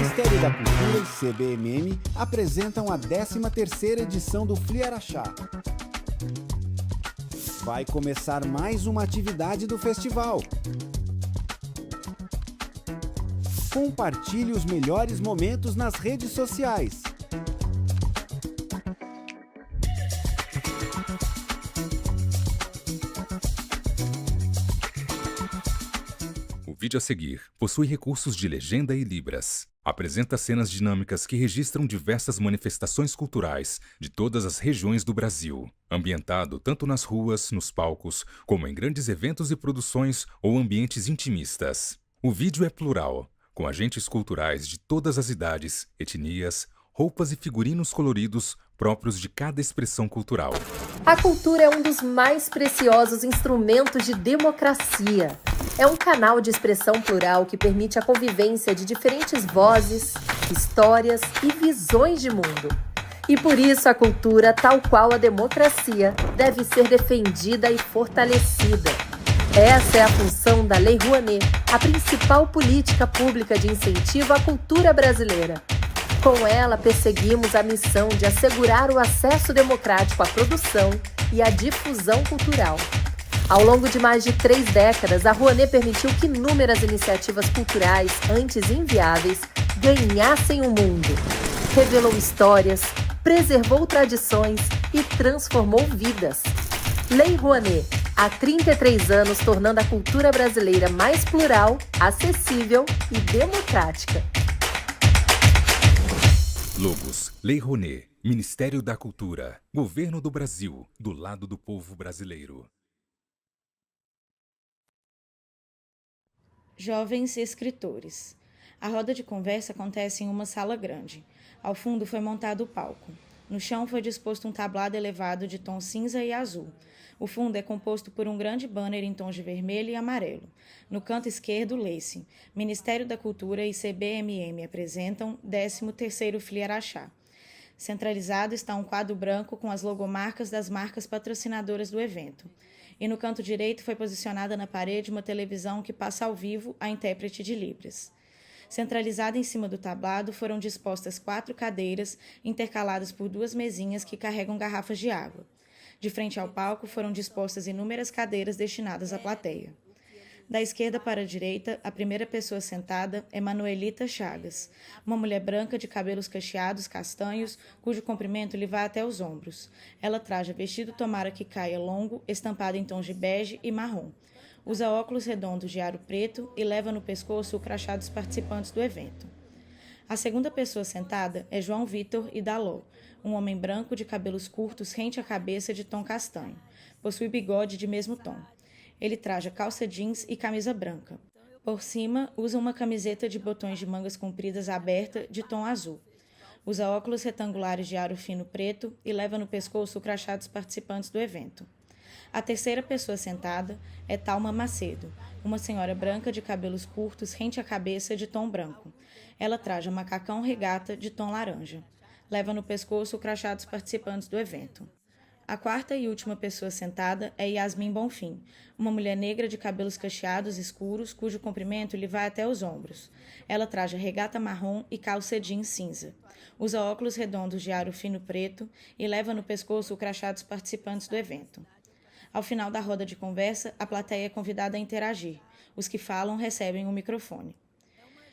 Ministério da Cultura e CBMM apresentam a 13ª edição do Fliaraxá. Vai começar mais uma atividade do festival. Compartilhe os melhores momentos nas redes sociais. O vídeo a seguir possui recursos de legenda e libras. Apresenta cenas dinâmicas que registram diversas manifestações culturais de todas as regiões do Brasil, ambientado tanto nas ruas, nos palcos, como em grandes eventos e produções ou ambientes intimistas. O vídeo é plural, com agentes culturais de todas as idades, etnias, roupas e figurinos coloridos próprios de cada expressão cultural. A cultura é um dos mais preciosos instrumentos de democracia. É um canal de expressão plural que permite a convivência de diferentes vozes, histórias e visões de mundo. E por isso a cultura, tal qual a democracia, deve ser defendida e fortalecida. Essa é a função da Lei Rouanet, a principal política pública de incentivo à cultura brasileira. Com ela, perseguimos a missão de assegurar o acesso democrático à produção e à difusão cultural. Ao longo de mais de 3 décadas, a Rouanet permitiu que inúmeras iniciativas culturais, antes inviáveis, ganhassem o mundo. Revelou histórias, preservou tradições e transformou vidas. Lei Rouanet, há 33 anos tornando a cultura brasileira mais plural, acessível e democrática. Logos, Lei Rouanet, Ministério da Cultura, Governo do Brasil, do lado do povo brasileiro. Jovens escritores. A roda de conversa acontece em uma sala grande. Ao fundo foi montado o palco. No chão foi disposto um tablado elevado de tom cinza e azul. O fundo é composto por um grande banner em tons de vermelho e amarelo. No canto esquerdo, lê-se: Ministério da Cultura e CBMM apresentam 13º Fliaraxá. Centralizado está um quadro branco com as logomarcas das marcas patrocinadoras do evento. E no canto direito foi posicionada na parede uma televisão que passa ao vivo a intérprete de Libras. Centralizada em cima do tablado foram dispostas 4 cadeiras, intercaladas por 2 mesinhas que carregam garrafas de água. De frente ao palco foram dispostas inúmeras cadeiras destinadas à plateia. Da esquerda para a direita, a primeira pessoa sentada é Manuelita Chagas, uma mulher branca de cabelos cacheados castanhos, cujo comprimento lhe vai até os ombros. Ela traja vestido tomara que caia longo, estampado em tons de bege e marrom. Usa óculos redondos de aro preto e leva no pescoço o crachá dos participantes do evento. A segunda pessoa sentada é João Vitor Idaló, um homem branco de cabelos curtos rente à cabeça de tom castanho. Possui bigode de mesmo tom. Ele traja calça jeans e camisa branca. Por cima, usa uma camiseta de botões de mangas compridas aberta de tom azul. Usa óculos retangulares de aro fino preto e leva no pescoço o crachá dos participantes do evento. A terceira pessoa sentada é Thalma Macedo, uma senhora branca de cabelos curtos rente à cabeça de tom branco. Ela traja macacão regata de tom laranja. Leva no pescoço o crachá dos participantes do evento. A quarta e última pessoa sentada é Yasmin Bonfim, uma mulher negra de cabelos cacheados escuros, cujo comprimento lhe vai até os ombros. Ela traja regata marrom e calça jeans cinza. Usa óculos redondos de aro fino preto e leva no pescoço o crachá dos participantes do evento. Ao final da roda de conversa, a plateia é convidada a interagir. Os que falam recebem um microfone.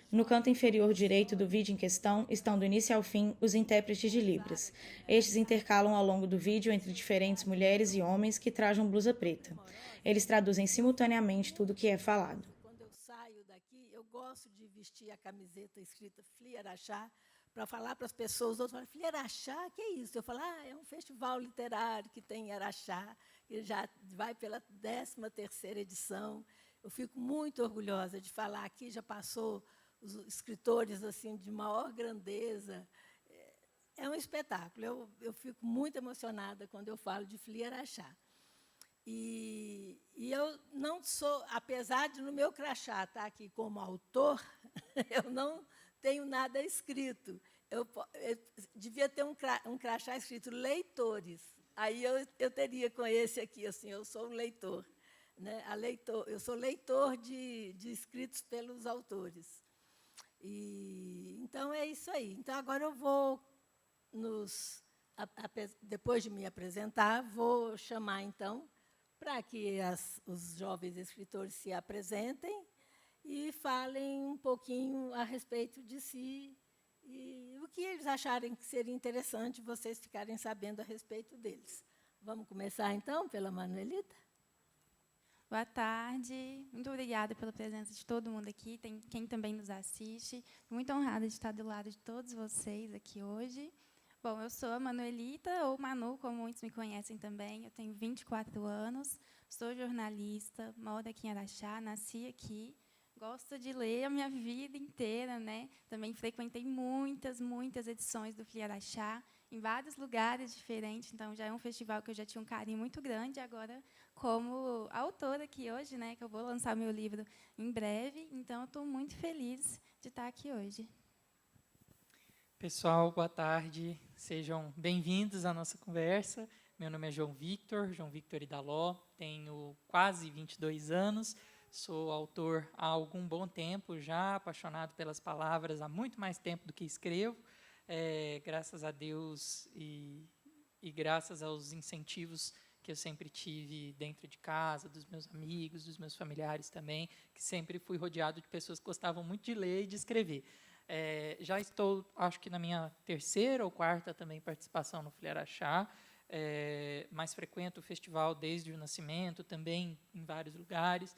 No canto inferior direito do vídeo em questão estão do início ao fim os intérpretes de Libras. Estes intercalam ao longo do vídeo entre diferentes mulheres e homens que trajam blusa preta. Eles traduzem simultaneamente tudo o que é falado. Quando eu saio daqui, eu gosto de vestir a camiseta escrita Fliaraxá para falar para as pessoas. Outros falam, Fliaraxá, que é isso? Eu falo, é um festival literário que tem em Araxá, que já vai pela 13ª edição. Eu fico muito orgulhosa de falar aqui, já passou os escritores assim de maior grandeza. É um espetáculo. Eu fico muito emocionada quando eu falo de Fliaraxá. E eu não sou, apesar de no meu crachá estar aqui como autor, eu não tenho nada escrito. Eu devia ter um crachá escrito leitores. Aí eu teria com esse aqui, assim, eu sou um leitor. Né? Eu sou leitor de escritos pelos autores. Então, isso aí. Então, agora eu vou, depois de me apresentar, vou chamar, então, para que os jovens escritores se apresentem e falem um pouquinho a respeito de si e o que eles acharem que seria interessante vocês ficarem sabendo a respeito deles. Vamos começar, então, pela Manuelita? Boa tarde, muito obrigada pela presença de todo mundo aqui, tem quem também nos assiste. Muito honrada de estar do lado de todos vocês aqui hoje. Bom, eu sou a Manuelita, ou Manu, como muitos me conhecem também. Eu tenho 24 anos, sou jornalista, moro aqui em Araxá, nasci aqui. Gosto de ler a minha vida inteira, né? Também frequentei muitas edições do FLI Araxá, em vários lugares diferentes, então já é um festival que eu já tinha um carinho muito grande. Agora, como autora aqui hoje, né, que eu vou lançar meu livro em breve, então eu estou muito feliz de estar aqui hoje. Pessoal, boa tarde, sejam bem-vindos à nossa conversa. Meu nome é João Victor Idaló, tenho quase 22 anos, sou autor há algum bom tempo já, apaixonado pelas palavras há muito mais tempo do que escrevo. Graças a Deus e graças aos incentivos que eu sempre tive dentro de casa, dos meus amigos, dos meus familiares também, que sempre fui rodeado de pessoas que gostavam muito de ler e de escrever. Já estou, acho que na minha terceira ou quarta também participação no FLI Araxá, mas frequento o festival desde o nascimento, também em vários lugares.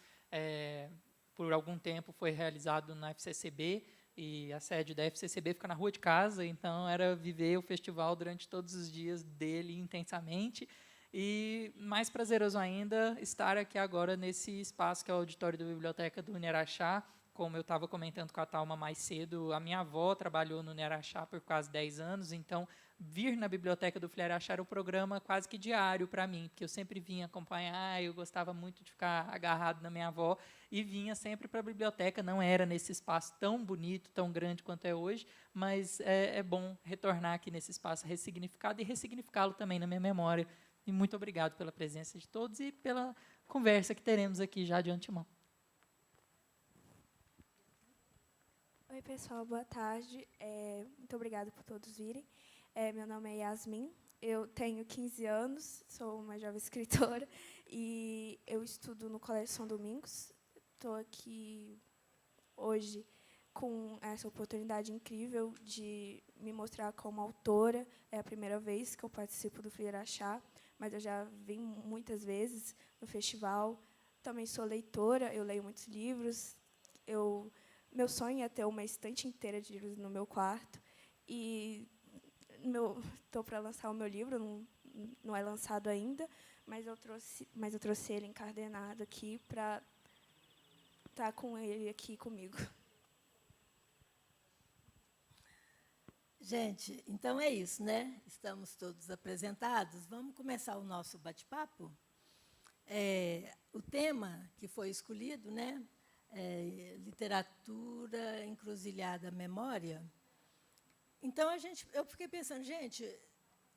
Por algum tempo foi realizado na FCCB, e a sede da FCCB fica na rua de casa, então era viver o festival durante todos os dias dele intensamente. E mais prazeroso ainda estar aqui agora nesse espaço que é o auditório da Biblioteca do Araxá. Como eu estava comentando com a Thalma mais cedo, a minha avó trabalhou no Araxá por quase 10 anos, então vir na biblioteca do FLI Araxá era um programa quase que diário para mim, porque eu sempre vinha acompanhar, eu gostava muito de ficar agarrado na minha avó, e vinha sempre para a biblioteca. Não era nesse espaço tão bonito, tão grande quanto é hoje, mas é bom retornar aqui nesse espaço ressignificado e ressignificá-lo também na minha memória. E muito obrigado pela presença de todos e pela conversa que teremos aqui já de antemão. Oi, pessoal, boa tarde. Muito obrigada por todos virem. Meu nome é Yasmin, eu tenho 15 anos, sou uma jovem escritora e eu estudo no Colégio São Domingos. Estou aqui hoje com essa oportunidade incrível de me mostrar como autora. É a primeira vez que eu participo do FLI Araxá, mas eu já vim muitas vezes no festival. Também sou leitora, eu leio muitos livros. Meu sonho é ter uma estante inteira de livros no meu quarto. E estou para lançar o meu livro, não é lançado ainda, mas eu trouxe ele encadenado aqui para estar com ele aqui comigo. Gente, então é isso, né? Estamos todos apresentados. Vamos começar o nosso bate-papo. O tema que foi escolhido, né? Literatura, encruzilhada, memória. Então, eu fiquei pensando, gente,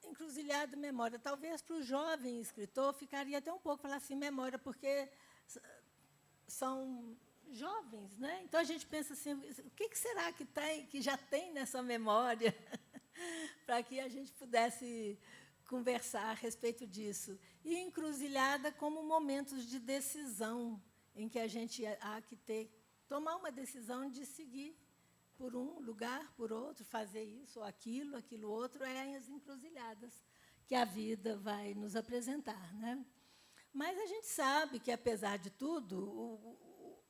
encruzilhada, memória, talvez para o jovem escritor ficaria até um pouco falar assim, memória, porque são jovens, né? Então a gente pensa assim, o que será que já tem nessa memória para que a gente pudesse conversar a respeito disso? E encruzilhada como momentos de decisão, em que a gente há que tomar uma decisão de seguir por um lugar, por outro, fazer isso ou aquilo outro, as encruzilhadas que a vida vai nos apresentar, né? Mas a gente sabe que, apesar de tudo,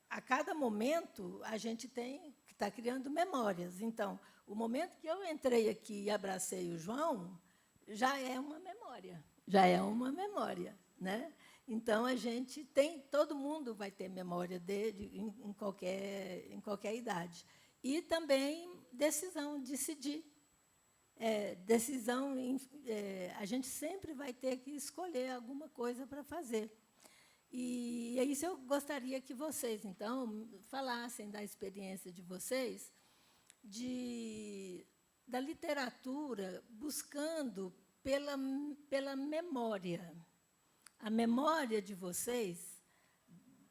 a cada momento a gente tem que estar criando memórias. Então, o momento que eu entrei aqui e abracei o João já é uma memória, né? Então a gente todo mundo vai ter memória dele em qualquer idade. E também decisão, decidir. A gente sempre vai ter que escolher alguma coisa para fazer. E é isso eu gostaria que vocês, então, falassem da experiência de vocês, da literatura, buscando pela memória. A memória de vocês,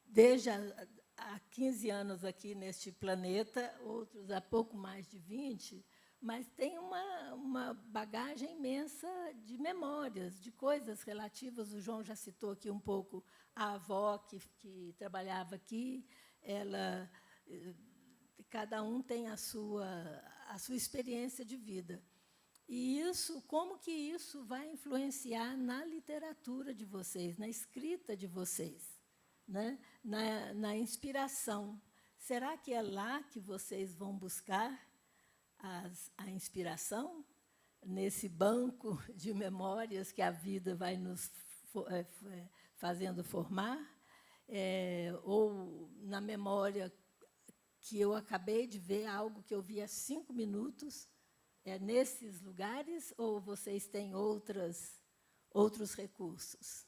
desde há 15 anos aqui neste planeta, outros há pouco mais de 20, mas tem uma bagagem imensa de memórias, de coisas relativas. O João já citou aqui um pouco a avó que trabalhava aqui. Cada um tem a sua experiência de vida. E como que isso vai influenciar na literatura de vocês, na escrita de vocês, né? na inspiração? Será que é lá que vocês vão buscar a inspiração? Nesse banco de memórias que a vida vai nos fazendo formar? Ou na memória que eu acabei de ver, algo que eu vi há 5 minutos, nesses lugares, ou vocês têm outros recursos?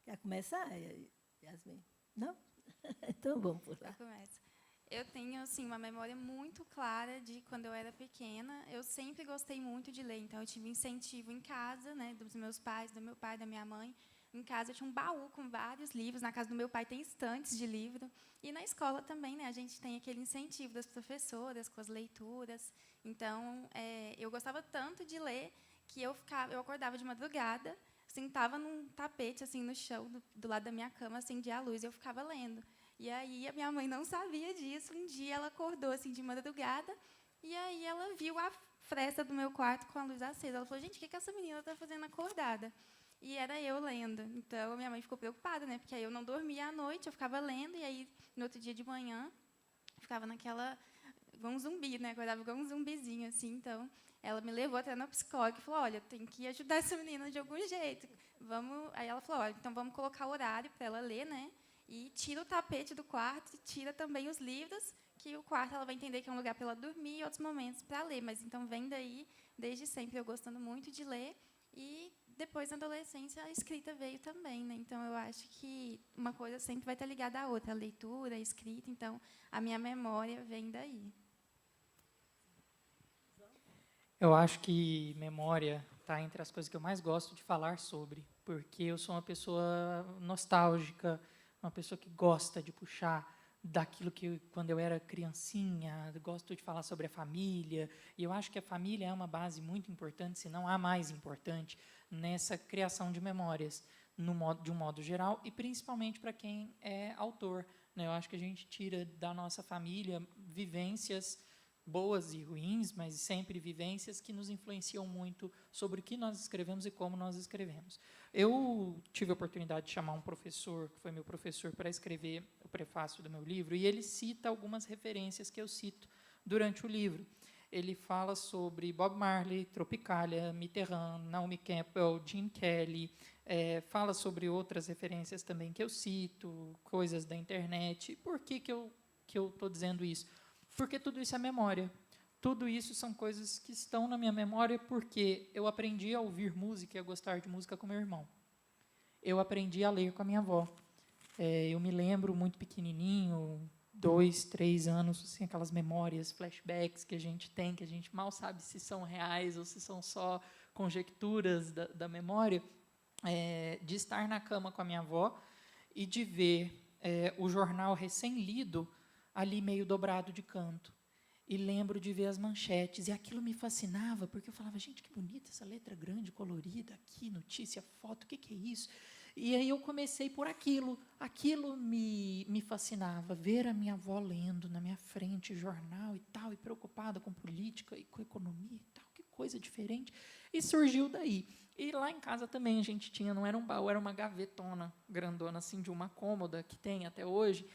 Quer começar, Yasmin? Não? Então, vamos por lá. Eu começo. Eu tenho assim, uma memória muito clara de quando eu era pequena. Eu sempre gostei muito de ler, então eu tive incentivo em casa, né, dos meus pais, do meu pai, da minha mãe. Em casa eu tinha um baú com vários livros, na casa do meu pai tem estantes de livro. E na escola também, né, a gente tem aquele incentivo das professoras com as leituras. Então, eu gostava tanto de ler que eu acordava de madrugada, sentava num tapete assim no chão, do lado da minha cama, acendia a luz e eu ficava lendo. E aí a minha mãe não sabia disso. Um dia ela acordou assim de madrugada e aí ela viu a fresta do meu quarto com a luz acesa. Ela falou: gente, o que essa menina está fazendo acordada? E era eu lendo. Então, a minha mãe ficou preocupada, né? Porque aí eu não dormia à noite, eu ficava lendo, e aí, no outro dia de manhã, ficava igual um zumbi, né? Acordava igual um zumbizinho, assim. Então, ela me levou até na psicóloga e falou: olha, tem que ajudar essa menina de algum jeito. Aí ela falou: olha, então vamos colocar horário para ela ler, né? E tira o tapete do quarto e tira também os livros, que o quarto ela vai entender que é um lugar para ela dormir e outros momentos para ler. Mas, então, vem daí, desde sempre, eu gostando muito de ler. E depois, na adolescência, a escrita veio também, né? Então, eu acho que uma coisa sempre vai estar ligada à outra, a leitura, a escrita. Então, a minha memória vem daí. Eu acho que memória está entre as coisas que eu mais gosto de falar sobre, porque eu sou uma pessoa nostálgica, uma pessoa que gosta de puxar daquilo que, quando eu era criancinha, gosto de falar sobre a família, e eu acho que a família é uma base muito importante, se não a mais importante, nessa criação de memórias, de um modo geral, e principalmente para quem é autor, né? Eu acho que a gente tira da nossa família vivências boas e ruins, mas sempre vivências que nos influenciam muito sobre o que nós escrevemos e como nós escrevemos. Eu tive a oportunidade de chamar um professor, que foi meu professor, para escrever o prefácio do meu livro, e ele cita algumas referências que eu cito durante o livro. Ele fala sobre Bob Marley, Tropicália, Mitterrand, Naomi Campbell, Gene Kelly, fala sobre outras referências também que eu cito, coisas da internet. Por que eu estou dizendo isso? Porque tudo isso é memória. Tudo isso são coisas que estão na minha memória porque eu aprendi a ouvir música e a gostar de música com meu irmão. Eu aprendi a ler com a minha avó. Eu me lembro muito pequenininho, 2, 3 anos, assim, aquelas memórias, flashbacks que a gente tem, que a gente mal sabe se são reais ou se são só conjecturas da memória, de estar na cama com a minha avó e de ver o jornal recém-lido ali meio dobrado de canto. E lembro de ver as manchetes, e aquilo me fascinava, porque eu falava: gente, que bonita essa letra grande, colorida, aqui, notícia, foto, o que é isso? E aí eu comecei por aquilo me fascinava, ver a minha avó lendo na minha frente jornal e tal, e preocupada com política e com economia e tal, que coisa diferente, e surgiu daí. E lá em casa também a gente tinha, não era um baú, era uma gavetona grandona, assim, de uma cômoda, que tem até hoje,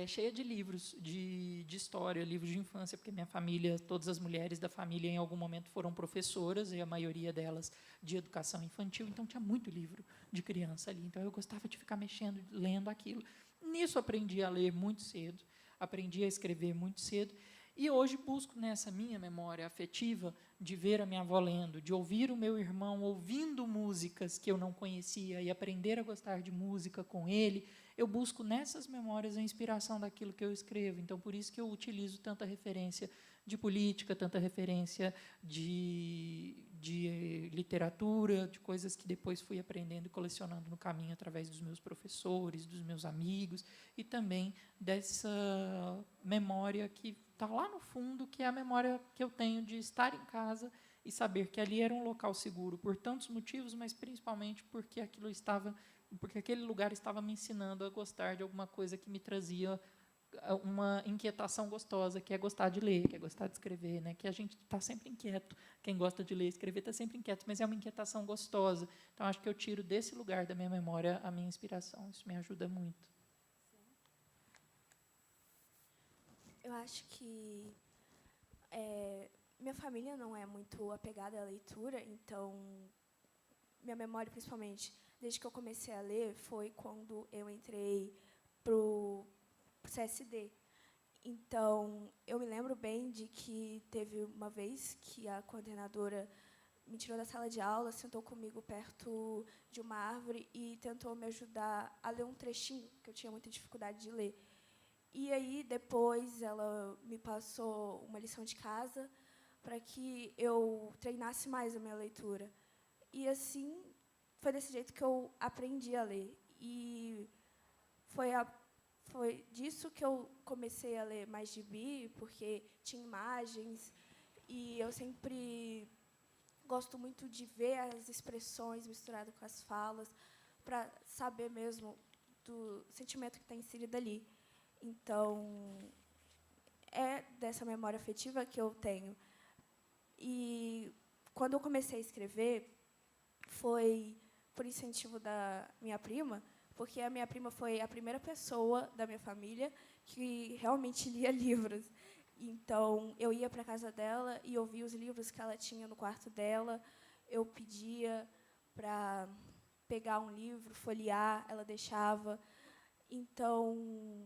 cheia de livros de história, livros de infância, porque minha família, todas as mulheres da família, em algum momento foram professoras, e a maioria delas de educação infantil, então tinha muito livro de criança ali. Então, eu gostava de ficar mexendo, lendo aquilo. Nisso, aprendi a ler muito cedo, aprendi a escrever muito cedo, e hoje busco nessa minha memória afetiva de ver a minha avó lendo, de ouvir o meu irmão ouvindo músicas que eu não conhecia e aprender a gostar de música com ele. Eu busco nessas memórias a inspiração daquilo que eu escrevo. Então, por isso que eu utilizo tanta referência de política, tanta referência de literatura, de coisas que depois fui aprendendo e colecionando no caminho através dos meus professores, dos meus amigos, e também dessa memória que está lá no fundo, que é a memória que eu tenho de estar em casa e saber que ali era um local seguro por tantos motivos, mas principalmente porque aquele lugar estava me ensinando a gostar de alguma coisa que me trazia uma inquietação gostosa, que é gostar de ler, que é gostar de escrever, né? Que a gente está sempre inquieto. Quem gosta de ler e escrever está sempre inquieto, mas é uma inquietação gostosa. Então, acho que eu tiro desse lugar da minha memória a minha inspiração. Isso me ajuda muito. Eu acho que minha família não é muito apegada à leitura, então minha memória, principalmente, desde que eu comecei a ler, foi quando eu entrei para o CSD. Então, eu me lembro bem de que teve uma vez que a coordenadora me tirou da sala de aula, sentou comigo perto de uma árvore e tentou me ajudar a ler um trechinho, que eu tinha muita dificuldade de ler. E aí, depois, ela me passou uma lição de casa para que eu treinasse mais a minha leitura. E, assim, foi desse jeito que eu aprendi a ler. E foi disso que eu comecei a ler mais gibi, porque tinha imagens, e eu sempre gosto muito de ver as expressões misturadas com as falas, para saber mesmo do sentimento que está inserido ali. Então, é dessa memória afetiva que eu tenho. E, quando eu comecei a escrever, foi por incentivo da minha prima, porque a minha prima foi a primeira pessoa da minha família que realmente lia livros. Então, eu ia para a casa dela e ouvia os livros que ela tinha no quarto dela. Eu pedia para pegar um livro, folhear, ela deixava. Então,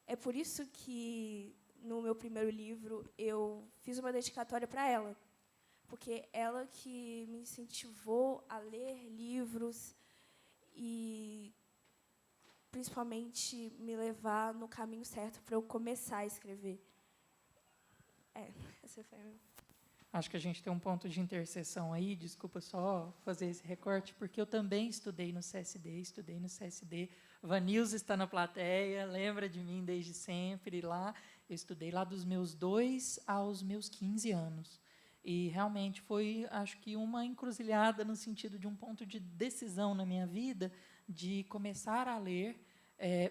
é por isso que, no meu primeiro livro, eu fiz uma dedicatória para ela, porque ela que me incentivou a ler livros e, principalmente, me levar no caminho certo para eu começar a escrever. Essa foi a minha... Acho que a gente tem um ponto de interseção aí, desculpa só fazer esse recorte, porque eu também estudei no CSD. Vanilza está na plateia, lembra de mim desde sempre lá. Eu estudei lá dos meus 2 aos meus 15 anos. E realmente foi, acho que, uma encruzilhada no sentido de um ponto de decisão na minha vida de começar a ler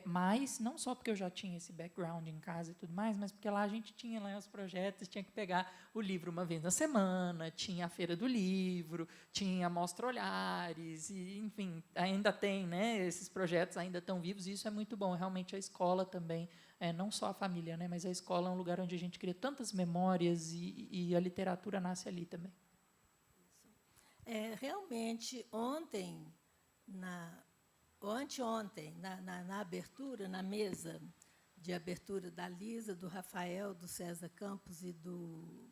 mais, não só porque eu já tinha esse background em casa e tudo mais, mas porque lá a gente tinha lá os projetos, tinha que pegar o livro uma vez na semana, tinha a feira do livro, tinha a mostra Olhares, e, enfim, ainda tem, né, esses projetos ainda estão vivos, e isso é muito bom. Realmente a escola também, não só a família, né, mas a escola é um lugar onde a gente cria tantas memórias e a literatura nasce ali também. Realmente, anteontem, na abertura, na mesa de abertura da Lisa, do Rafael, do César Campos e do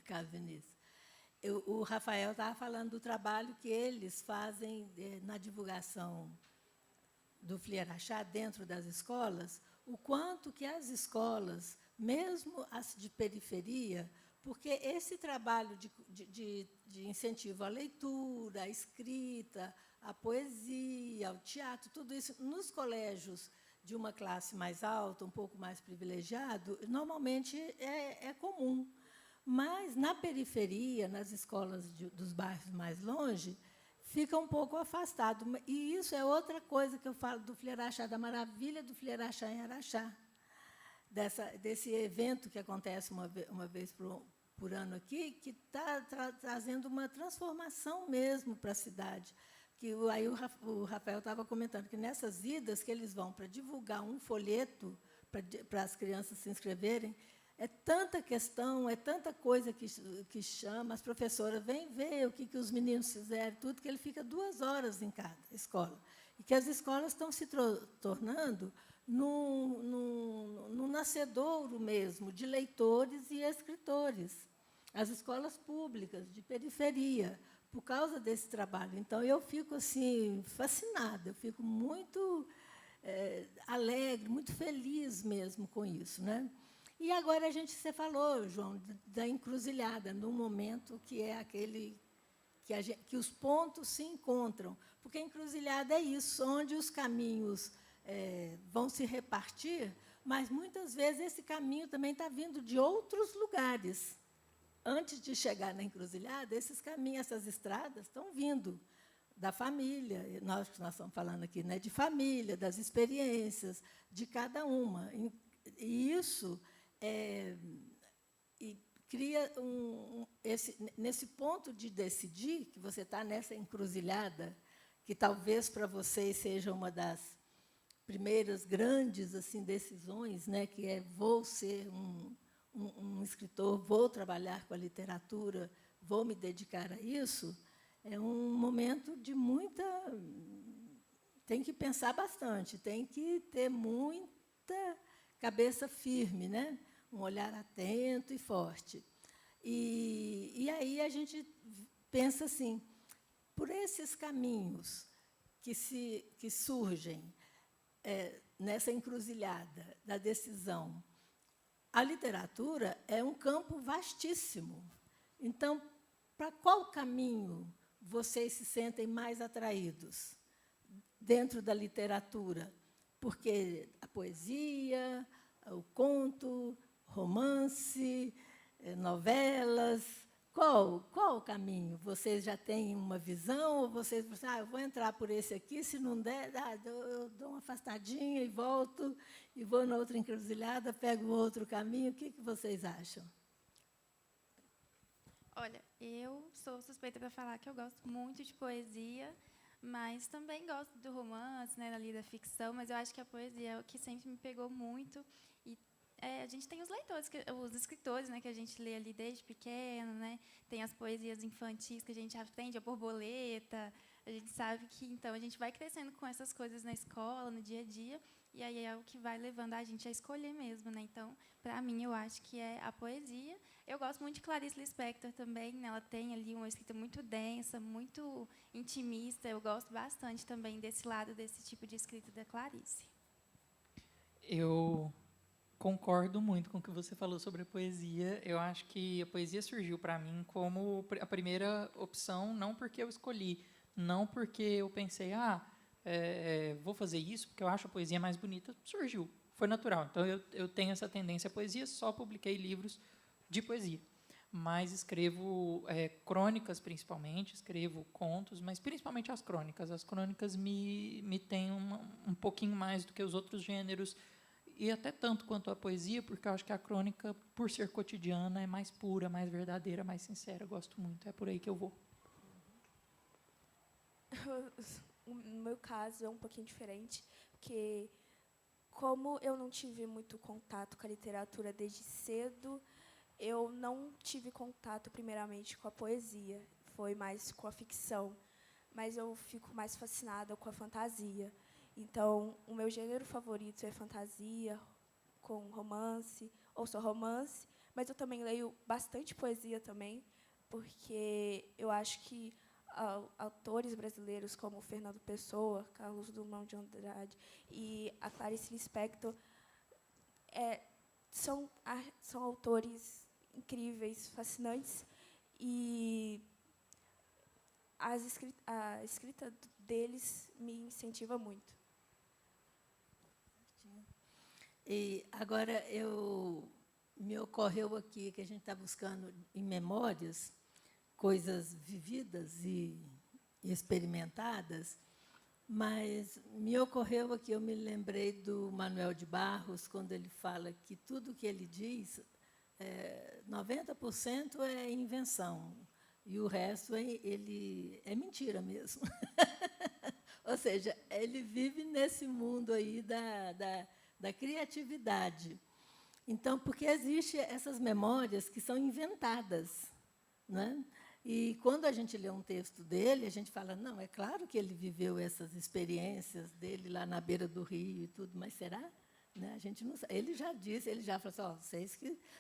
Carlos Vinícius, o Rafael estava falando do trabalho que eles fazem na divulgação do Flieraxá dentro das escolas, o quanto que as escolas, mesmo as de periferia, porque esse trabalho de incentivo à leitura, à escrita, à poesia, ao teatro, tudo isso, nos colégios de uma classe mais alta, um pouco mais privilegiado, normalmente é comum. Mas, na periferia, nas escolas dos bairros mais longe, fica um pouco afastado. E isso é outra coisa que eu falo do Flieraxá, da maravilha do Flieraxá em Araxá, desse evento que acontece uma vez por ano aqui, que está trazendo uma transformação mesmo para a cidade. Que aí o Rafael estava comentando que, nessas idas que eles vão para divulgar um folheto para as crianças se inscreverem, é tanta questão, é tanta coisa que chama, as professoras vêm ver o que os meninos fizeram, tudo, que ele fica 2 horas em cada escola. E que as escolas estão se tornando num nascedouro mesmo de leitores e escritores. As escolas públicas de periferia, por causa desse trabalho. Então, eu fico assim fascinada, eu fico muito alegre, muito feliz mesmo com isso, né? E agora você falou, João, da encruzilhada, num momento que é aquele que os pontos se encontram, porque a encruzilhada é isso, onde os caminhos vão se repartir, mas, muitas vezes, esse caminho também está vindo de outros lugares. Antes de chegar na encruzilhada, esses caminhos, essas estradas, estão vindo da família. Nós estamos falando aqui, né, de família, das experiências de cada uma. E isso cria nesse ponto de decidir, que você está nessa encruzilhada, que talvez para vocês seja uma das primeiras grandes assim decisões, né, que é: vou ser um escritor, vou trabalhar com a literatura, vou me dedicar a isso. É um momento de muita... Tem que pensar bastante, tem que ter muita cabeça firme, né? Um olhar atento e forte. E aí a gente pensa assim, por esses caminhos que surgem nessa encruzilhada da decisão, a literatura é um campo vastíssimo. Então, para qual caminho vocês se sentem mais atraídos dentro da literatura? Porque a poesia, o conto, romance, novelas, qual o caminho? Vocês já têm uma visão ou vocês pensam, eu vou entrar por esse aqui, se não der, eu dou uma afastadinha e volto, e vou na outra encruzilhada, pego outro caminho? O que vocês acham? Olha, eu sou suspeita para falar que eu gosto muito de poesia, mas também gosto do romance, né, ali da ficção, mas eu acho que a poesia é o que sempre me pegou muito. E a gente tem os leitores, os escritores, né, que a gente lê ali desde pequeno, né? Tem as poesias infantis que a gente aprende, a borboleta. A gente sabe que, então, a gente vai crescendo com essas coisas na escola, no dia a dia, e aí é o que vai levando a gente a escolher mesmo, né? Então, para mim, eu acho que é a poesia. Eu gosto muito de Clarice Lispector também, né? Ela tem ali uma escrita muito densa, muito intimista. Eu gosto bastante também desse lado, desse tipo de escrita da Clarice. Eu concordo muito com o que você falou sobre a poesia. Eu acho que a poesia surgiu para mim como a primeira opção, não porque eu escolhi, não porque eu pensei, vou fazer isso porque eu acho a poesia mais bonita. Surgiu, foi natural. Então, eu tenho essa tendência à poesia, só publiquei livros de poesia. Mas escrevo crônicas, principalmente, escrevo contos, mas principalmente as crônicas. As crônicas me têm um pouquinho mais do que os outros gêneros, e até tanto quanto a poesia, porque eu acho que a crônica, por ser cotidiana, é mais pura, mais verdadeira, mais sincera. Eu gosto muito, é por aí que eu vou. No meu caso, é um pouquinho diferente, porque, como eu não tive muito contato com a literatura desde cedo, eu não tive contato, primeiramente, com a poesia, foi mais com a ficção, mas eu fico mais fascinada com a fantasia. Então, o meu gênero favorito é fantasia, com romance, ou só romance, mas eu também leio bastante poesia também, porque eu acho que autores brasileiros como Fernando Pessoa, Carlos Drummond de Andrade e a Clarice Lispector são autores incríveis, fascinantes, e a escrita deles me incentiva muito. E agora me ocorreu aqui que a gente está buscando em memórias coisas vividas e experimentadas, mas me ocorreu aqui, eu me lembrei do Manuel de Barros, quando ele fala que tudo que ele diz, 90% é invenção, e o resto é mentira mesmo. Ou seja, ele vive nesse mundo aí da criatividade. Então, porque existem essas memórias que são inventadas, né? E, quando a gente lê um texto dele, a gente fala, não, é claro que ele viveu essas experiências dele lá na beira do rio e tudo, mas será? Né? A gente não sabe. Ele já disse, ele já falou assim,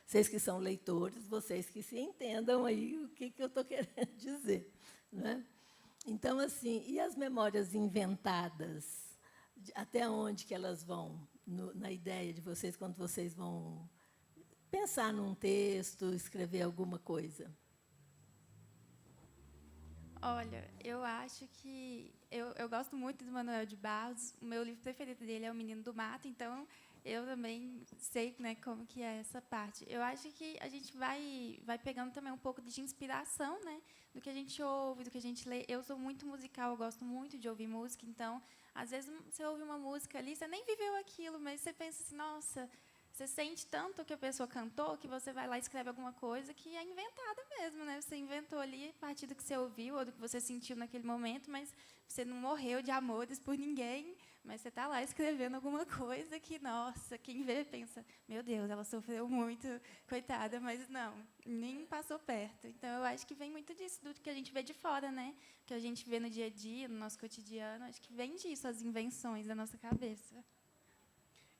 vocês que são leitores, vocês que se entendam aí o que eu estou querendo dizer. Né? Então, assim, e as memórias inventadas? Até onde que elas vão na ideia de vocês, quando vocês vão pensar num texto, escrever alguma coisa? Olha, eu acho que... Eu gosto muito do Manuel de Barros. O meu livro preferido dele é O Menino do Mato, então eu também sei, né, como que é essa parte. Eu acho que a gente vai pegando também um pouco de inspiração, né, do que a gente ouve, do que a gente lê. Eu sou muito musical, eu gosto muito de ouvir música, então, às vezes, você ouve uma música ali, você nem viveu aquilo, mas você pensa assim, nossa, você sente tanto o que a pessoa cantou que você vai lá e escreve alguma coisa que é inventada mesmo, né? Você inventou ali a partir do que você ouviu ou do que você sentiu naquele momento, mas você não morreu de amores por ninguém, mas você está lá escrevendo alguma coisa que, nossa, quem vê pensa, meu Deus, ela sofreu muito, coitada, mas não, nem passou perto. Então, eu acho que vem muito disso, do que a gente vê de fora, né? Que a gente vê no dia a dia, no nosso cotidiano, acho que vem disso, as invenções da nossa cabeça.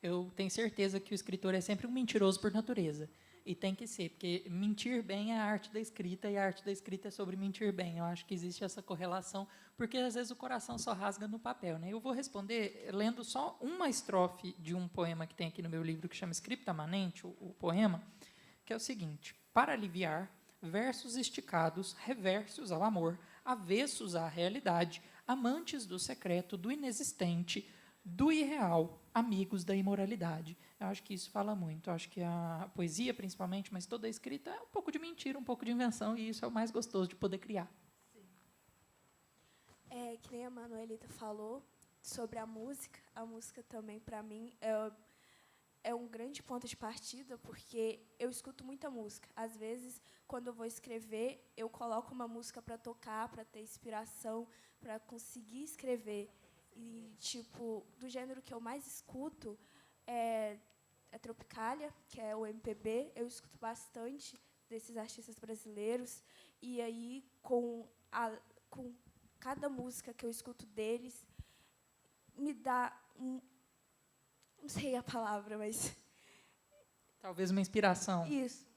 Eu tenho certeza que o escritor é sempre um mentiroso por natureza. E tem que ser, porque mentir bem é a arte da escrita, e a arte da escrita é sobre mentir bem. Eu acho que existe essa correlação, porque, às vezes, o coração só rasga no papel, né? Eu vou responder lendo só uma estrofe de um poema que tem aqui no meu livro, que chama Scripta Manente, o poema, que é o seguinte: para aliviar, versos esticados, reversos ao amor, avessos à realidade, amantes do secreto, do inexistente, do irreal, amigos da imoralidade. Eu acho que isso fala muito. Eu acho que a poesia, principalmente, mas toda a escrita é um pouco de mentira, um pouco de invenção, e isso é o mais gostoso de poder criar. Que nem a Manuelita falou sobre a música também, para mim, é um grande ponto de partida, porque eu escuto muita música. Às vezes, quando eu vou escrever, eu coloco uma música para tocar, para ter inspiração, para conseguir escrever. E, tipo, do gênero que eu mais escuto é Tropicália, que é o MPB. Eu escuto bastante desses artistas brasileiros. E aí, com cada música que eu escuto deles, me dá não sei a palavra, mas... Talvez uma inspiração. Isso.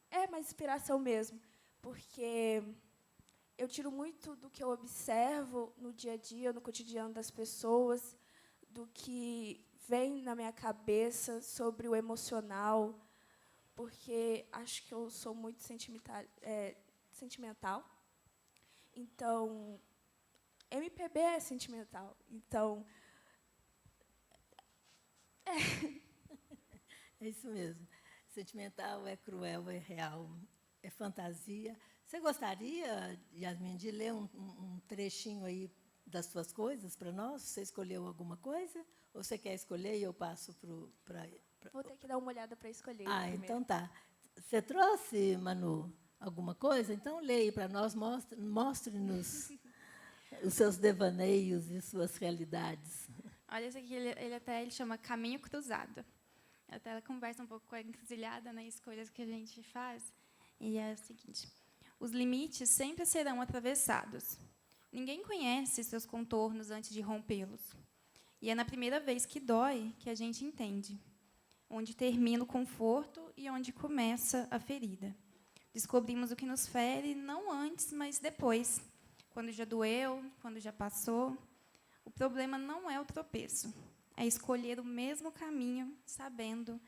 É uma inspiração mesmo, porque eu tiro muito do que eu observo no dia a dia, no cotidiano das pessoas, do que vem na minha cabeça sobre o emocional, porque acho que eu sou muito sentimental. Então, MPB é sentimental. Então, É isso mesmo. Sentimental, é cruel, é real, é fantasia. Você gostaria, Yasmin, de ler um trechinho aí das suas coisas para nós? Você escolheu alguma coisa? Ou você quer escolher e eu passo para... Vou ter que dar uma olhada para escolher. Primeiro. Então tá. Você trouxe, Manu, alguma coisa? Então leia para nós, mostre-nos os seus devaneios e suas realidades. Olha, esse aqui, ele chama Caminho Cruzado. Até ela conversa um pouco com a encruzilhada, né, escolhas que a gente faz. E é o seguinte: os limites sempre serão atravessados. Ninguém conhece seus contornos antes de rompê-los. E é na primeira vez que dói que a gente entende onde termina o conforto e onde começa a ferida. Descobrimos o que nos fere não antes, mas depois, quando já doeu, quando já passou. O problema não é o tropeço, é escolher o mesmo caminho, sabendo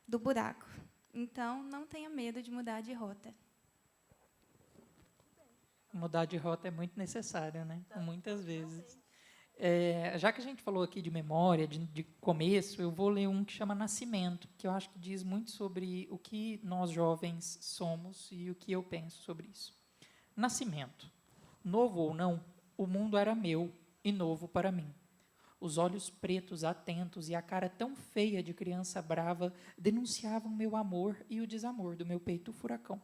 do buraco. Então, não tenha medo de mudar de rota. Mudar de rota é muito necessário, né? Muitas vezes. Já que a gente falou aqui de memória, de começo, eu vou ler um que chama Nascimento, que eu acho que diz muito sobre o que nós jovens somos e o que eu penso sobre isso. Nascimento. Novo ou não, o mundo era meu e novo para mim. Os olhos pretos, atentos, e a cara tão feia de criança brava denunciavam meu amor e o desamor do meu peito furacão.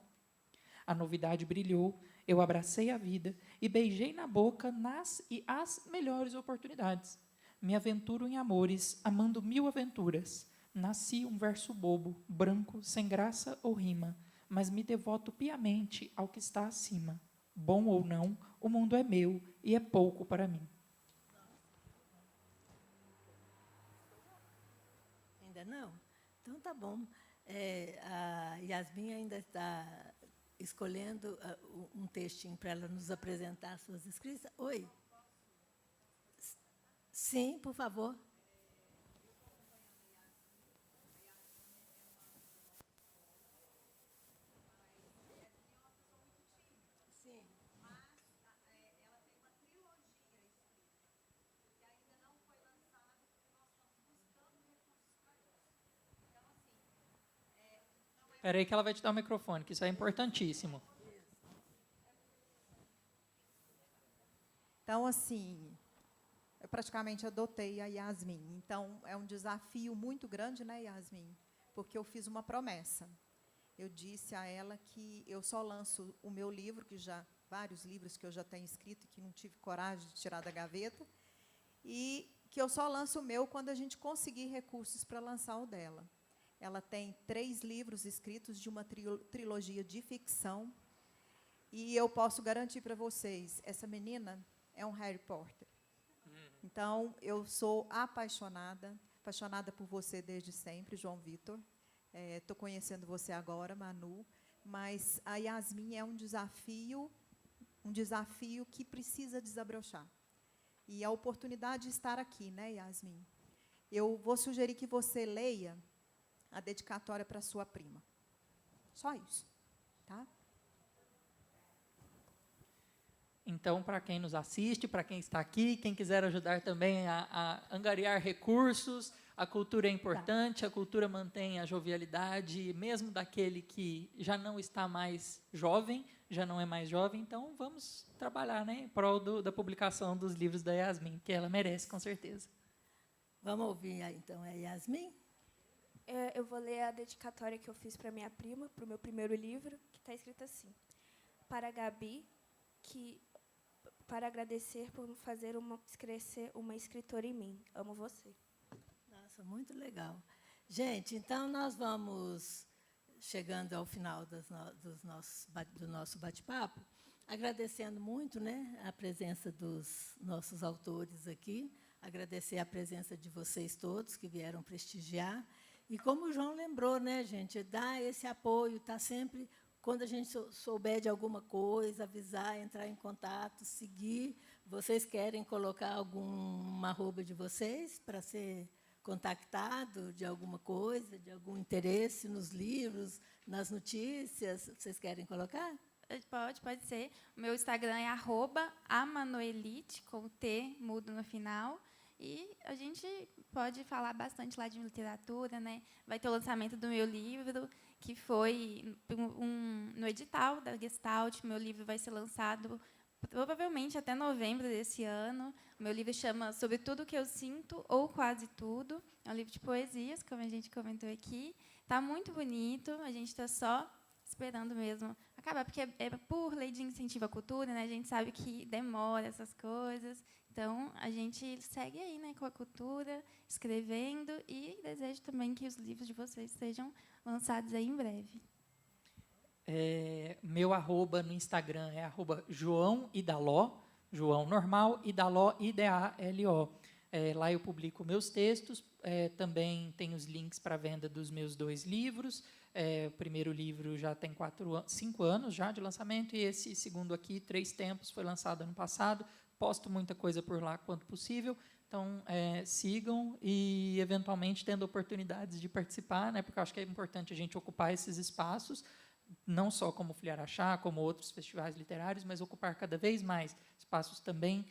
A novidade brilhou, eu abracei a vida e beijei na boca as melhores oportunidades. Me aventuro em amores, amando 1000 aventuras. Nasci um verso bobo, branco, sem graça ou rima, mas me devoto piamente ao que está acima. Bom ou não, o mundo é meu e é pouco para mim. Ainda não? Então, tá bom. A Yasmin ainda está escolhendo um textinho para ela nos apresentar suas escritas. Oi? Sim, por favor. Espera aí que ela vai te dar o microfone, que isso é importantíssimo. Então, assim, eu praticamente adotei a Yasmin. Então, é um desafio muito grande, né, Yasmin? Porque eu fiz uma promessa. Eu disse a ela que eu só lanço o meu livro, vários livros que eu já tenho escrito e que não tive coragem de tirar da gaveta, e que eu só lanço o meu quando a gente conseguir recursos para lançar o dela. Ela tem 3 livros escritos de uma trilogia de ficção, e eu posso garantir para vocês, essa menina é um Harry Potter. Então, eu sou apaixonada por você desde sempre, João Vitor. Estou conhecendo você agora, Manu, mas a Yasmin é um desafio que precisa desabrochar. E a oportunidade de estar aqui, né, Yasmin? Eu vou sugerir que você leia a dedicatória para sua prima. Só isso, tá? Então, para quem nos assiste, para quem está aqui, quem quiser ajudar também a angariar recursos, a cultura é importante, a cultura mantém a jovialidade, mesmo daquele que já não está mais jovem, já não é mais jovem, então vamos trabalhar, né, em prol da publicação dos livros da Yasmin, que ela merece, com certeza. Vamos ouvir, então, a Yasmin? Eu vou ler a dedicatória que eu fiz para minha prima, para o meu primeiro livro, que está escrito assim. Para a Gabi, para agradecer por fazer crescer uma escritora em mim. Amo você. Nossa, muito legal. Gente, então nós vamos chegando ao final do nosso bate-papo, agradecendo muito, né, a presença dos nossos autores aqui, agradecer a presença de vocês todos que vieram prestigiar. E como o João lembrou, né, gente, dar esse apoio, tá sempre, quando a gente souber de alguma coisa, avisar, entrar em contato, seguir. Vocês querem colocar alguma arroba de vocês para ser contactado de alguma coisa, de algum interesse nos livros, nas notícias? Vocês querem colocar? Pode ser. O meu Instagram é @amanuelite, com T mudo no final. E a gente pode falar bastante lá de literatura, né? Vai ter o lançamento do meu livro, que foi no edital da Gestalt. Meu livro vai ser lançado provavelmente até novembro desse ano. O meu livro chama Sobre Tudo que Eu Sinto, ou Quase Tudo. É um livro de poesias, como a gente comentou aqui. Está muito bonito, a gente está só esperando mesmo acabar, porque é por lei de incentivo à cultura, né? A gente sabe que demora essas coisas. Então, a gente segue aí, né, com a cultura, escrevendo, e desejo também que os livros de vocês sejam lançados aí em breve. Meu arroba no Instagram é @joãoidaló, João normal, Idaló, IDALO. Lá eu publico meus textos, também tem os links para venda dos meus 2 livros. O primeiro livro já tem 5 anos já de lançamento, e esse segundo aqui, 3 Tempos, foi lançado ano passado. Posto muita coisa por lá quanto possível. Então, sigam e, eventualmente, tendo oportunidades de participar, né, porque eu acho que é importante a gente ocupar esses espaços, não só como Fliarachá, como outros festivais literários, mas ocupar cada vez mais espaços também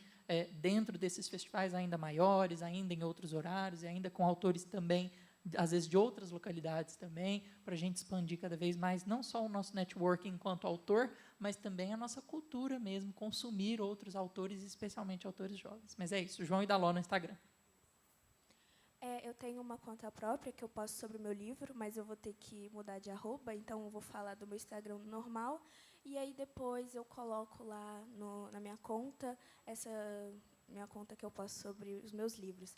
dentro desses festivais ainda maiores, ainda em outros horários, e ainda com autores também, às vezes, de outras localidades também, para a gente expandir cada vez mais, não só o nosso networking enquanto autor, mas também a nossa cultura mesmo, consumir outros autores, especialmente autores jovens. Mas é isso, João Idaló no Instagram. Eu tenho uma conta própria que eu posto sobre o meu livro, mas eu vou ter que mudar de arroba, então eu vou falar do meu Instagram normal, e aí depois eu coloco lá na minha conta, essa minha conta que eu posto sobre os meus livros.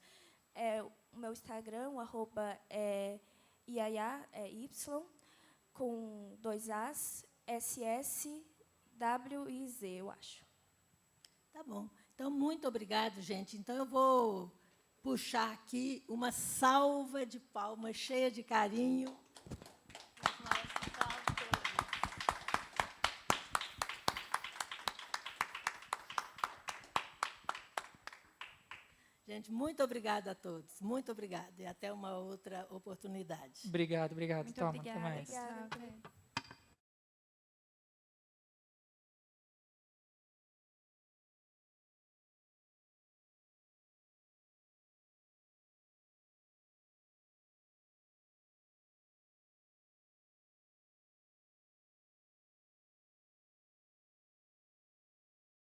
O meu Instagram, o arroba é Iaiá, Y, com 2 As, SSWIZ, eu acho. Tá bom. Então, muito obrigado, gente. Então, eu vou puxar aqui uma salva de palmas cheia de carinho. Gente, muito obrigada a todos. Muito obrigada. E até uma outra oportunidade. Obrigado. Muito Toma, obrigada. até mais. Obrigada.